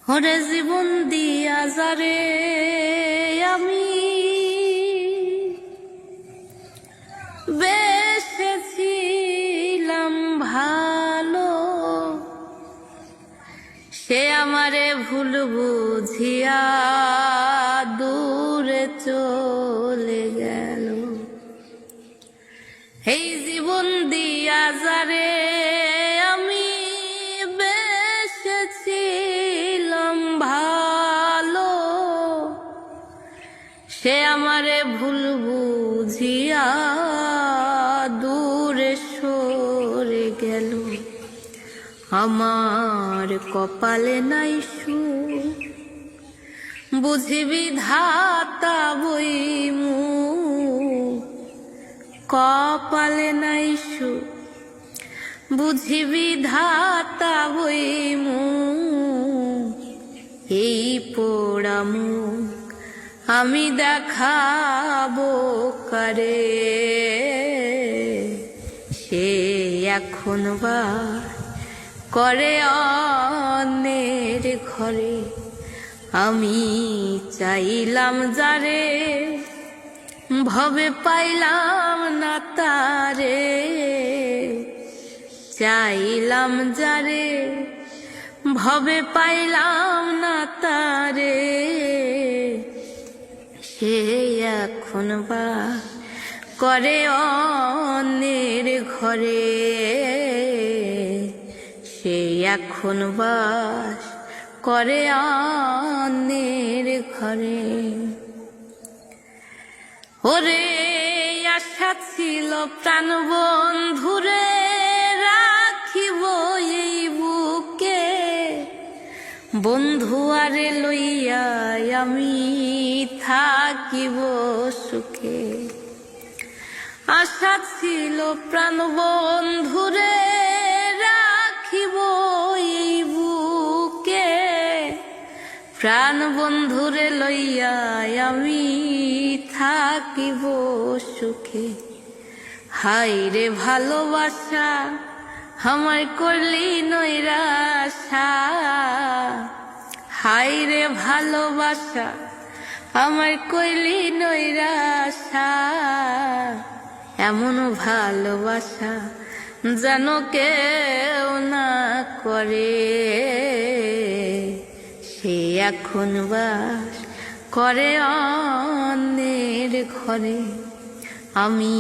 ওরে জীবন দিয়া যারে আমি বেসেছিলাম ভালো, সে আমারে ভুল বুঝিয়া দূরে চলে গেল। এই জীবন দিয়া যারে আমি বেসেছিলাম ভালো, সে আমারে ভুল বুঝিয়া দূরে সরে গেল। আমার কপালে নাই সুখ, বুঝি বিধাতা বইমু। কপালে নাই সুখ, বুঝি বিধাতা বইমু। এই পোড়া মুখ আমি দেখাবো কারে, সে এখন বা করে অন্যের ঘরে। আমি চাইলাম যারে, ভবে পাইলাম না তারে। চাইলাম যারে, ভবে পাইলাম না তারে। সে এখন বা করে অন্যের ঘরে, সে এখন বাস করে অন্যের ঘরে। ওরে আশা ছিল প্রাণ বন্ধুরে রাখিব এই বুকে, বন্ধু আরে লইয়া আমি থাকিব সুখে। আশা ছিল প্রাণ বন্ধুরে রাখিব এই বুকে, প্রাণ বন্ধুরে লইয়া আমি থাকিব সুখে। হায় রে ভালোবাসা আমার করলি নৈরাশা, হায় রে ভালোবাসা আমার কইলি নৈরাশা। এমন ভালোবাসা যেন কেউ না করে, সে এখন বাস করে অন্যের ঘরে। আমি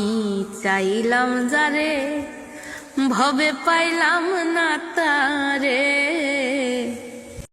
চাইলাম যারে, ভবে পাইলাম না তারে।